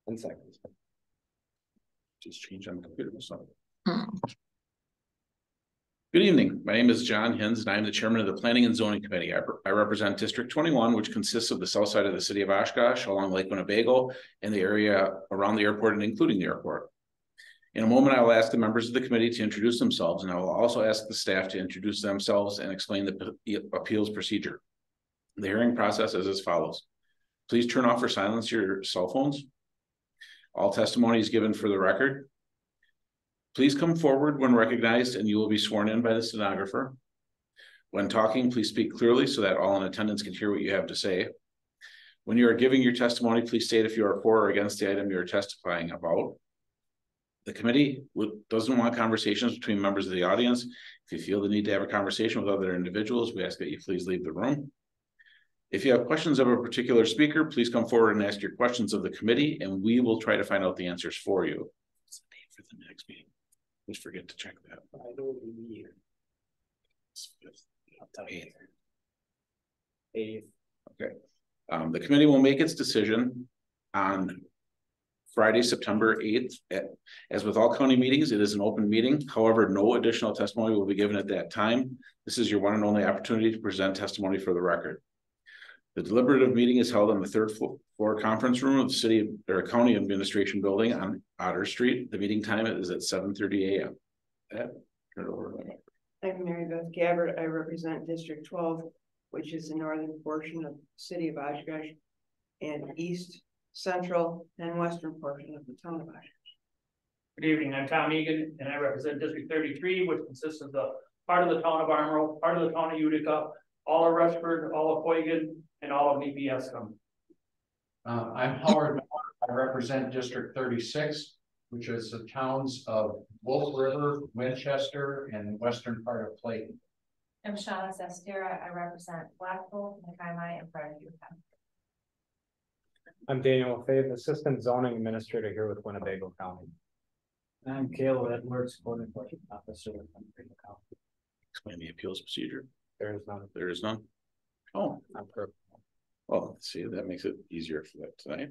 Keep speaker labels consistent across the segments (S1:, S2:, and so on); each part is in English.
S1: And seconds.
S2: Just change on the computer. Good evening. My name is John Hins, and I am the chairman of the Planning and Zoning Committee. I represent District 21, which consists of the south side of the city of Oshkosh, along Lake Winnebago, and the area around the airport and including the airport. In a moment, I will ask the members of the committee to introduce themselves, and I will also ask the staff to introduce themselves and explain the appeals procedure. The hearing process is as follows. Please turn off or silence your cell phones. All testimony is given for the record. Please come forward when recognized and you will be sworn in by the stenographer. When talking, please speak clearly so that all in attendance can hear what you have to say. When you are giving your testimony, please state if you are for or against the item you are testifying about. The committee doesn't want conversations between members of the audience. If you feel the need to have a conversation with other individuals, we ask that you please leave the room. If you have questions of a particular speaker, please come forward and ask your questions of the committee, and we will try to find out the answers for you. What's the date for the next meeting? Please forget to check that.
S1: I don't need
S2: I'll tell you.
S1: 8th.
S2: Okay. The committee will make its decision on Friday, September 8th. As with all county meetings, it is an open meeting. However, no additional testimony will be given at that time. This is your one and only opportunity to present testimony for the record. The deliberative meeting is held on the third floor conference room of the city or county administration building on Otter Street. The meeting time is at 7:30 a.m. Turn it over to my
S3: I'm Mary Beth Gabbard. I represent District 12, which is the northern portion of the city of Oshkosh, and east, central, and western portion of the town of Oshkosh.
S4: Good evening. I'm Tom Egan, and I represent District 33, which consists of the part of the town of Armorough, part of the town of Utica, all of Rushford, all of Huygen, and all of Nebraska.
S5: I'm Howard. I represent District 36, which is the towns of Wolf River, Winchester, and western part of Clayton.
S6: I'm Shauna Sestera. I represent Blackpool, McKinney, and Frederick, Utah.
S1: I'm Daniel Fave, Assistant Zoning Administrator here with Winnebago County. I'm Caleb Edwards, Code Enforcement Officer with Winnebago County.
S2: explain the appeals procedure.
S1: There is none.
S2: There is none. Oh,
S1: Not perfect.
S2: well, let's see, that makes it easier for that tonight.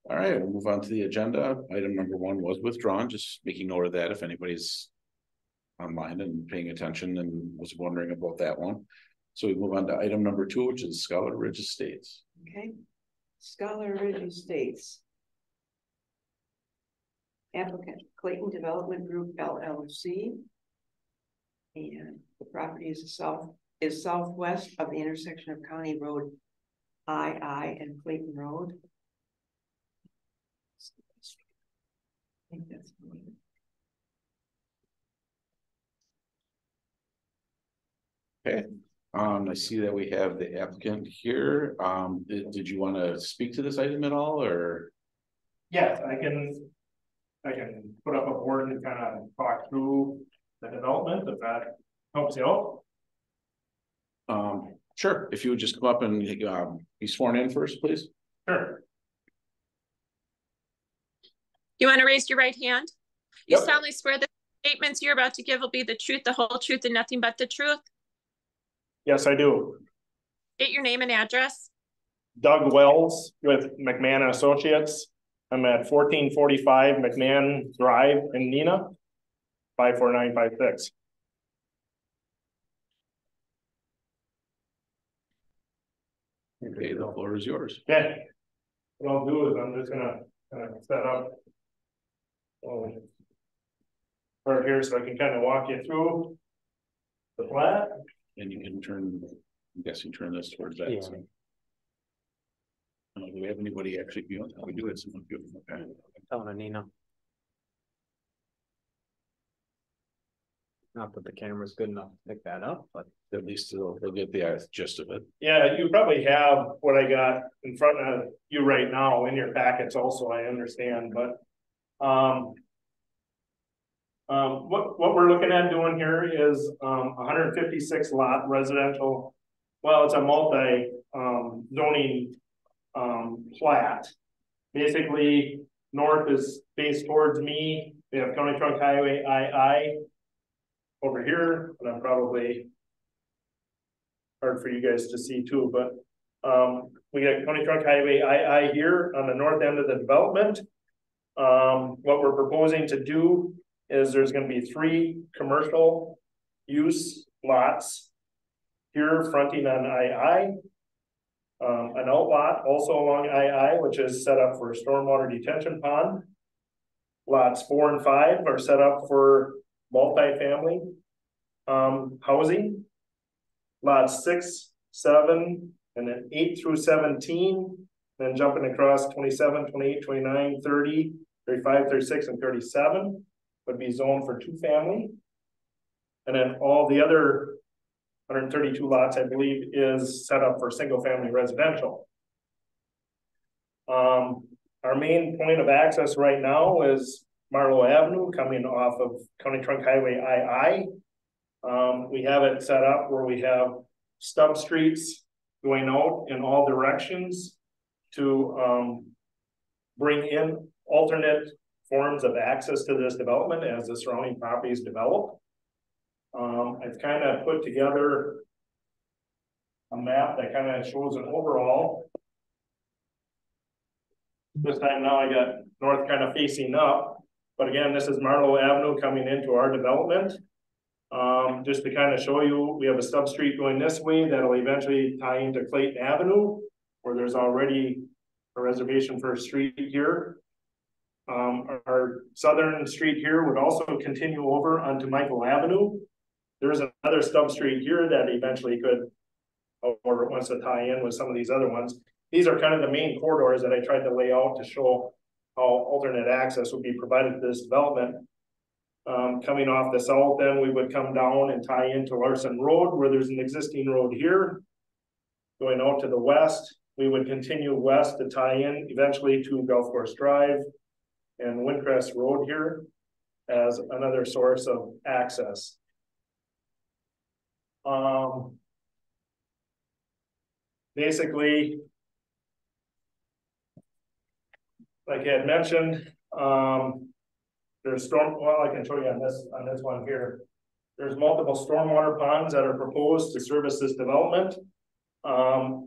S2: All right, we'll move on to the agenda. Item number 1 was withdrawn, just making note of that if anybody's online and paying attention and was wondering about that one. So we move on to item number 2, which is Scholar Ridge Estates.
S3: Okay. Scholar Ridge Estates. Applicant Clayton Development Group LLC. And the property is southwest of the intersection of County Road II and Clayton Road. I think that's
S2: Okay. I see that we have the applicant here. Did you want to speak to this item at all, or?
S4: Yes, I can put up a board and kind of talk through the development if that helps you out.
S2: Sure. If you would just come up and be sworn in first, please.
S4: Sure.
S7: You want to raise your right hand? You
S2: Yep.
S7: solemnly swear that the statements you're about to give will be the truth, the whole truth, and nothing but the truth?
S4: Yes, I do.
S7: State your name and address.
S4: Doug Wells with McMahon Associates. I'm at 1445 McMahon Drive in Neenah, 54956.
S2: Okay, the floor is yours.
S4: Okay. What I'll do is I'm just gonna set up right here so I can kind of walk you through the plat.
S2: And you can turn, I'm guessing turn this towards that.
S1: Yeah.
S2: So. Do we have anybody actually viewing? We do have someone viewing. Okay.
S1: Telling Nina. Not that the camera's good enough to pick that up, but
S2: At least they'll get the gist of it.
S4: Yeah, you probably have what I got in front of you right now in your packets also, I understand, but what we're looking at doing here is 156 lot residential. Well, it's a multi zoning plat. Basically, north is faced towards me. We have County Trunk Highway II over here, and I'm probably hard for you guys to see too, but We got County Trunk Highway II here on the north end of the development. What we're proposing to do is there's gonna be 3 commercial use lots here fronting on II. An outlot also along II, which is set up for a stormwater detention pond. Lots 4 and 5 are set up for multifamily housing. Lots 6, 7, and then 8 through 17, then jumping across 27, 28, 29, 30, 35, 36, and 37 would be zoned for 2-family. And then all the other 132 lots, I believe, is set up for single-family residential. Our main point of access right now is Marlowe Avenue coming off of County Trunk Highway II. We have it set up where we have stub streets going out in all directions to bring in alternate forms of access to this development as the surrounding properties develop. I've kind of put together a map that kind of shows an overall. This time now I got north kind of facing up, but again, this is Marlowe Avenue coming into our development. Just to kind of show you, we have a stub street going this way that'll eventually tie into Clayton Avenue, where there's already a reservation for a street here. Our southern street here would also continue over onto Michael Avenue. There's another stub street here that eventually could, or wants to tie in with some of these other ones. These are kind of the main corridors that I tried to lay out to show how alternate access would be provided to this development. Coming off the south, then we would come down and tie into Larson Road, where there's an existing road here. Going out to the west, we would continue west to tie in eventually to Golf Course Drive and Windcrest Road here as another source of access. Basically, like I had mentioned, there's I can show you on this one here. There's multiple stormwater ponds that are proposed to service this development.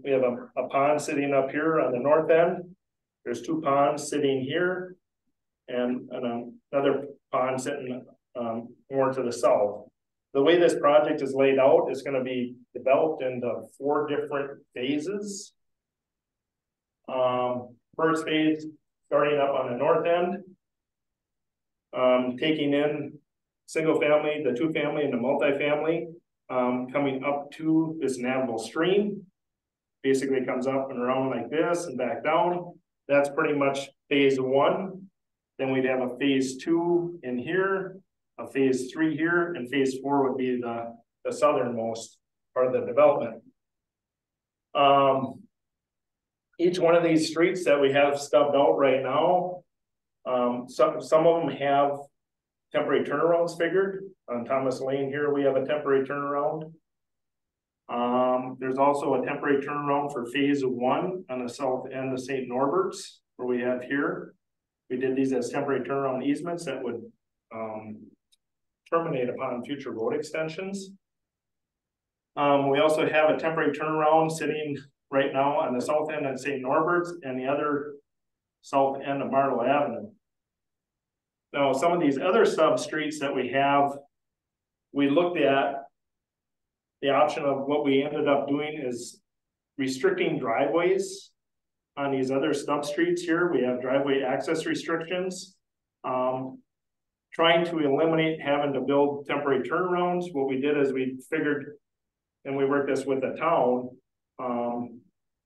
S4: We have a pond sitting up here on the north end. There's 2 ponds sitting here, and another pond sitting more to the south. The way this project is laid out is going to be developed into 4 different phases. First phase, starting up on the north end, taking in single family, the 2-family, and the multifamily, coming up to this navigable stream. Basically comes up and around like this and back down. That's pretty much phase 1. Then we'd have a phase 2 in here, a phase 3 here, and phase 4 would be the southernmost part of the development. Each one of these streets that we have stubbed out right now, some of them have temporary turnarounds figured. On Thomas Lane here, we have a temporary turnaround. There's also a temporary turnaround for phase 1 on the south end of St. Norbert's, where we have here. We did these as temporary turnaround easements that would terminate upon future road extensions. We also have a temporary turnaround sitting right now on the south end of St. Norbert's and the other south end of Marlowe Avenue. Now, some of these other sub streets that we have, we looked at the option of what we ended up doing is restricting driveways on these other stub streets here. We have driveway access restrictions. Trying to eliminate having to build temporary turnarounds. What we did is we figured, and we worked this with the town,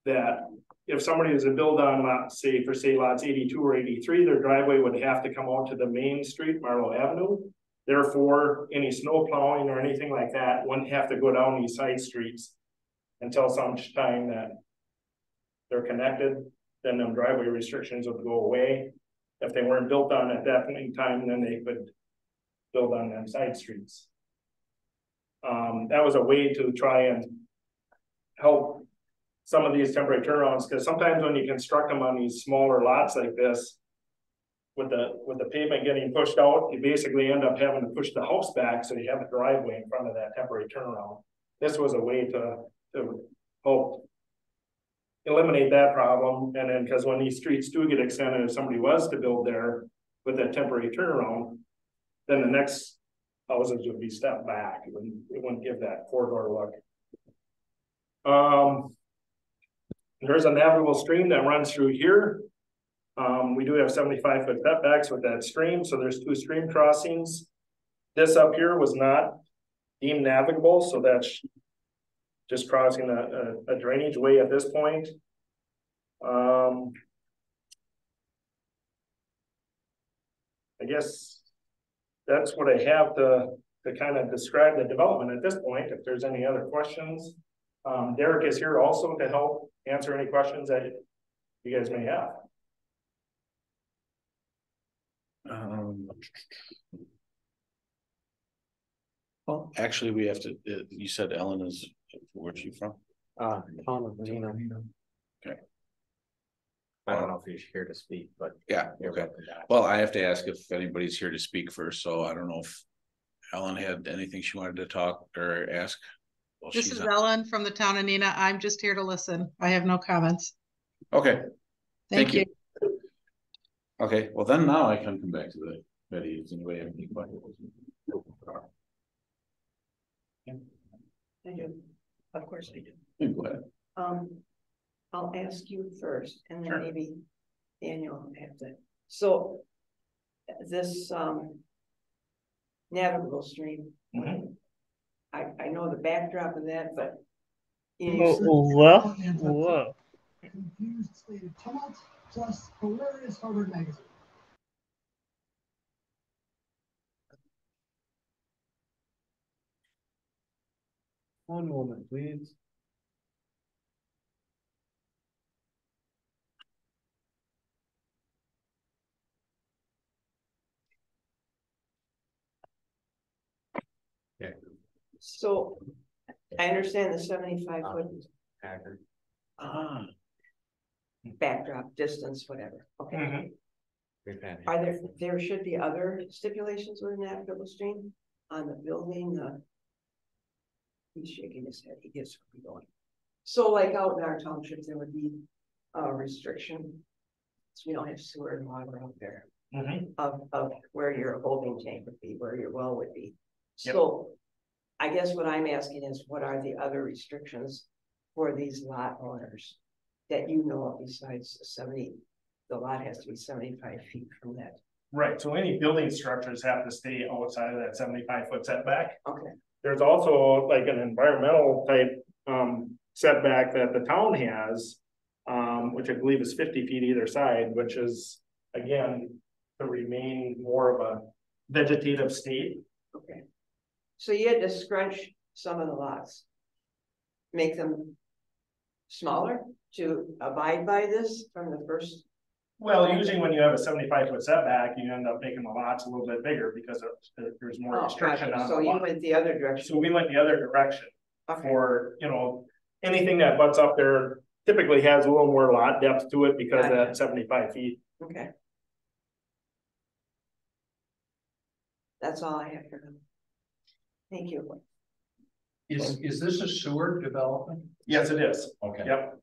S4: that if somebody is to build on lots, say lots 82 or 83, their driveway would have to come out to the main street, Marlowe Avenue. Therefore, any snow plowing or anything like that wouldn't have to go down these side streets until some time that they're connected. Then them driveway restrictions would go away. If they weren't built on at that point in time, then they could build on them side streets. That was a way to try and help some of these temporary turnarounds, because sometimes when you construct them on these smaller lots like this, with the pavement getting pushed out, you basically end up having to push the house back so you have a driveway in front of that temporary turnaround. This was a way to help eliminate that problem, and then, because when these streets do get extended, if somebody was to build there with that temporary turnaround, then the next houses would be stepped back, it wouldn't give that corridor look. There's a navigable stream that runs through here. We do have 75-foot setbacks with that stream, so there's 2 stream crossings. This up here was not deemed navigable, so that's just crossing a drainage way at this point. I guess that's what I have to kind of describe the development at this point. If there's any other questions, Derek is here also to help answer any questions that you guys may have.
S2: Well, actually, we have to, you said Ellen is, where's she from?
S1: Town of Nina.
S2: Okay.
S1: I don't know if he's here to speak, but.
S2: Yeah, okay. Well, I have to ask if anybody's here to speak first, so I don't know if Ellen had anything she wanted to talk or ask. Well,
S8: This is Ellen from the town of Nina. I'm just here to listen. I have no comments.
S2: Okay,
S8: Thank you.
S2: okay, well then now I can come back to the Betty. Does anybody have any questions?
S3: I do, of course I do.
S2: Go ahead.
S3: I'll ask you first, and then
S4: Sure.
S3: maybe Daniel will have to. So this navigable stream, I know the backdrop of that, but
S9: Whoa.
S10: Confused state of tumult, plus hilarious Harvard magazine.
S1: One moment, please. Okay.
S3: so I understand the 75-foot
S1: Haggard.
S3: backdrop distance, whatever. Okay.
S1: We've had.
S3: Are there should be other stipulations with a navigable stream on the building, he's shaking his head, he gets where we're going. So like out in our township, there would be a restriction. So we don't have sewer and water out there of where your holding tank would be, where your well would be.
S4: Yep.
S3: So I guess what I'm asking is, what are the other restrictions for these lot owners that you know of besides the lot has to be 75 feet from that?
S4: Right, so any building structures have to stay outside of that 75-foot setback.
S3: Okay.
S4: There's also like an environmental type setback that the town has, which I believe is 50 feet either side, which is again to remain more of a vegetative state.
S3: Okay. So you had to scrunch some of the lots, make them smaller to abide by this from the first.
S4: Well, usually when you have a 75-foot setback, you end up making the lots a little bit bigger because there's more restriction
S3: gotcha.
S4: on
S3: So
S4: the
S3: you
S4: lot.
S3: went the other direction.
S4: So we went the other direction.
S3: Okay.
S4: For, you know, anything that butts up there typically has a little more lot depth to it because of that 75 feet.
S3: Okay. That's all I have for them. Thank you.
S5: Is this a sewer development?
S4: Yes, it is.
S5: Okay.
S4: Yep.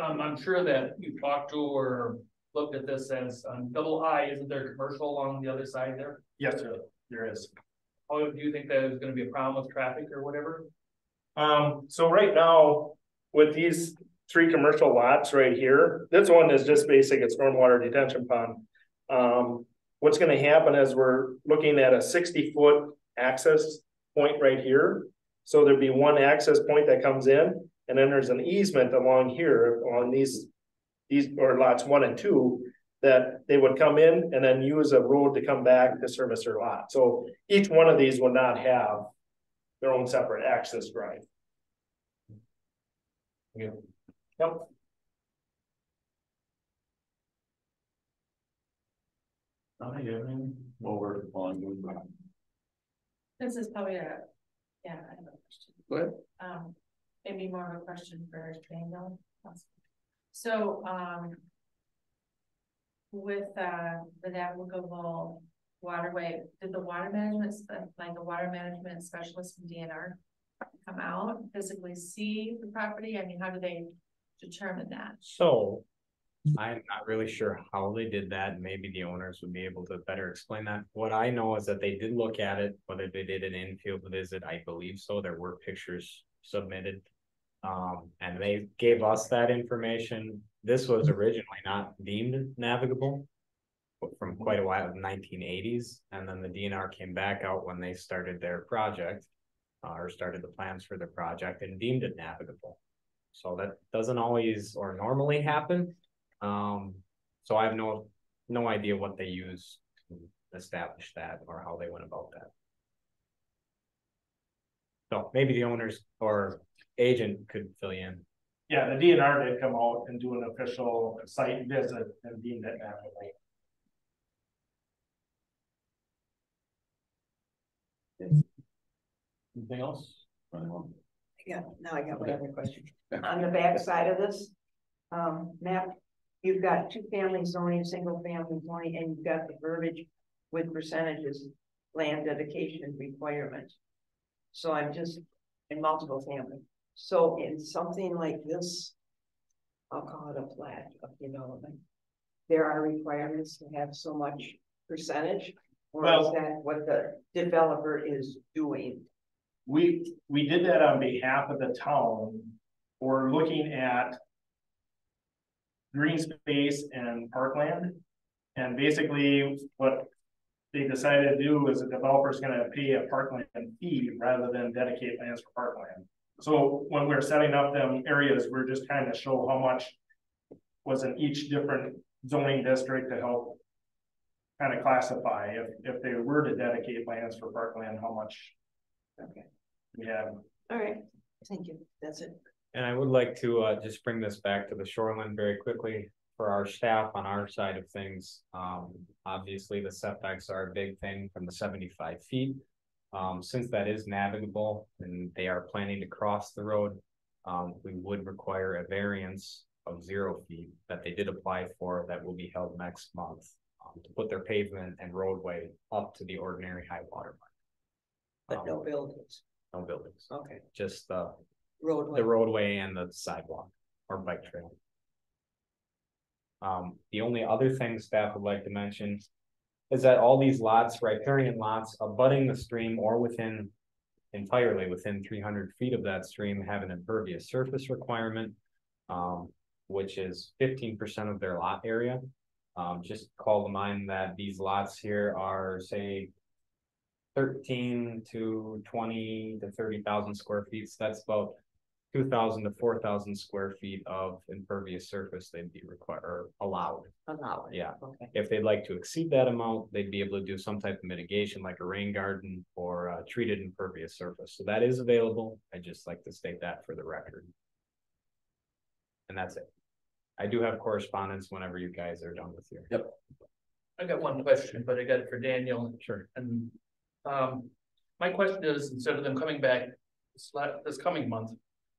S9: I'm sure that you've talked to or looked at this as double I, isn't there commercial along the other side there?
S4: Yes, sir. There is.
S9: How do you think that is gonna be a problem with traffic or whatever?
S4: So right now with these 3 commercial lots right here, this one is just basic, it's stormwater detention pond. What's going to happen is we're looking at a 60-foot access point right here. So there'd be one access point that comes in, and then there's an easement along here on these or lots 1 and 2 that they would come in and then use a road to come back to service their lot. So each one of these would not have their own separate access drive. Yep.
S6: This is probably I have a question.
S2: Go ahead.
S6: Maybe more of a question for Daniel. So, with the navigable waterway, did the water management, like a water management specialist from DNR come out, physically see the property? I mean, how do they determine that?
S1: So I'm not really sure how they did that. Maybe the owners would be able to better explain that. What I know is that they did look at it, whether they did an infield visit, I believe so. There were pictures submitted. And they gave us that information. This was originally not deemed navigable from quite a while, the 1980s. And then the DNR came back out when they started their project, or started the plans for their project, and deemed it navigable. So that doesn't always or normally happen. So I have no idea what they use to establish that or how they went about that. So maybe the owners or agent could fill you in.
S4: Yeah, the DNR did come out and do an official site visit and deemed it navigable.
S2: Anything else?
S3: Yeah, now I got my other question. On the back side of this map, you've got two-family zoning, single-family zoning, and you've got the verbiage with percentages, land dedication requirements. So I'm just in multiple family. So in something like this, I'll call it a plat of development, there are requirements to have so much percentage, or is that what the developer is doing?
S4: We did that on behalf of the town. We're looking at green space and parkland. And basically what they decided to do is the developer's gonna pay a parkland fee rather than dedicate lands for parkland. So when we're setting up them areas, we're just kind of show how much was in each different zoning district to help kind of classify if they were to dedicate lands for parkland, how much.
S3: Okay.
S4: We have.
S3: All right, thank you, that's it.
S1: And I would like to just bring this back to the shoreline very quickly for our staff on our side of things. Obviously the setbacks are a big thing from the 75 feet. Since that is navigable and they are planning to cross the road, we would require a variance of 0 feet that they did apply for that will be held next month to put their pavement and roadway up to the ordinary high water mark.
S3: But no buildings.
S1: No buildings.
S3: Okay.
S1: Just the
S3: Roadway.
S1: roadway and the sidewalk or bike trail. The only other thing staff would like to mention is that all these lots, riparian lots abutting the stream or entirely within 300 feet of that stream have an impervious surface requirement, which is 15% of their lot area. Just call to mind that these lots here are, say, 13 to 20 to 30,000 square feet. So that's about 2,000 to 4,000 square feet of impervious surface they'd be required or allowed.
S3: Allowed.
S1: Yeah.
S3: Okay.
S1: If they'd like to exceed that amount, they'd be able to do some type of mitigation like a rain garden or treated impervious surface. So that is available. I just like to state that for the record. And that's it. I do have correspondence whenever you guys are done with your.
S2: Yep.
S9: I got one question, but I got it for Daniel.
S1: Sure.
S9: And my question is, instead of them coming back this coming month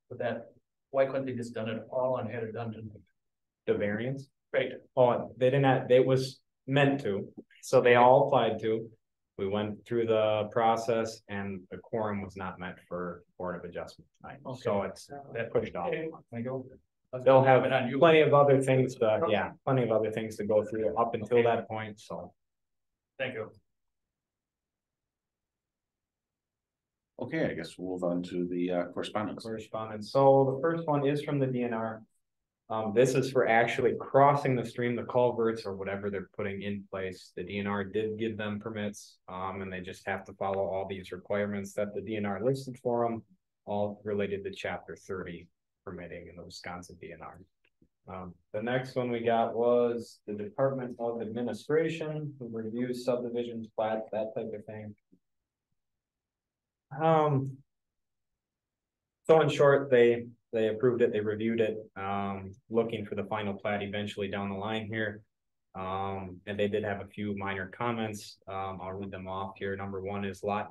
S9: with that, why couldn't they just done it all and had it done tonight?
S1: The variance?
S9: Right.
S1: Oh, they didn't have, it was meant to, so they all applied to. We went through the process and the quorum was not met for Board of Adjustment tonight.
S9: Okay.
S1: So it's pushed off.
S9: They'll
S1: They'll have plenty of other things to, yeah, plenty of other things to go through up until that point, so.
S9: Thank you.
S2: Okay, I guess we'll move on to the correspondence.
S1: So the first one is from the DNR. This is for actually crossing the stream, the culverts or whatever they're putting in place. The DNR did give them permits, and they just have to follow all these requirements that the DNR listed for them, all related to Chapter 30 permitting in the Wisconsin DNR. The next one we got was the Department of Administration, who reviews subdivisions, plats, that type of thing. So in short, they approved it, they reviewed it, looking for the final plat eventually down the line here. And they did have a few minor comments. I'll read them off here. Number one is lot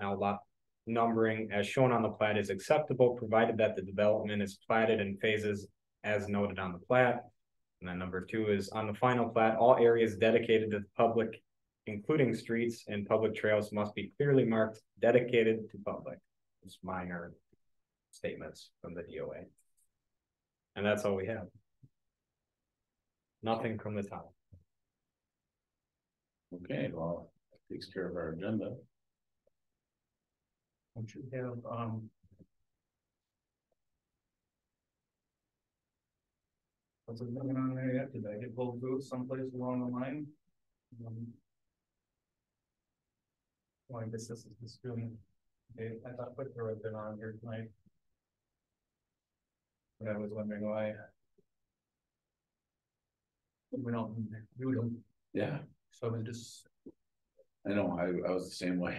S1: numbering as shown on the plat is acceptable, provided that the development is platted in phases as noted on the plat. And then number two is on the final plat, all areas dedicated to the public, including streets and public trails, must be clearly marked dedicated to public. It's minor statements from the DOA. And that's all we have. Nothing from the town.
S2: Okay, well, that takes care of our agenda.
S9: Don't you have, what's it going on there yet? Did I get pulled through someplace along the line? Well, I guess this is the student. Okay, I thought Whitmer had been on here tonight. But I was wondering why. We don't, you don't,
S2: Yeah,
S9: so we just,
S2: I know, I was the same way.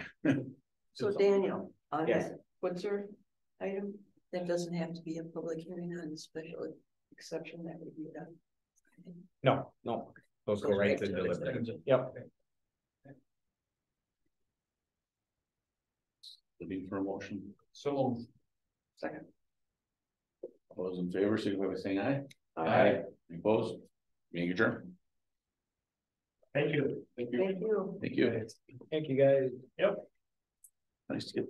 S3: So Daniel, on
S1: Yes.
S3: that, what's your item? That doesn't have to be a public hearing on the special exception that would be done.
S1: No, those go right to delivery. Yep.
S2: Looking for a motion.
S9: so
S3: Second.
S2: All those in favor, signify by saying aye.
S3: Aye.
S2: Any opposed? Meeting adjourned.
S4: Thank you.
S2: Thank you.
S3: Thank you.
S2: Thank you.
S1: Thank you, guys.
S4: Yep.
S2: Nice to get.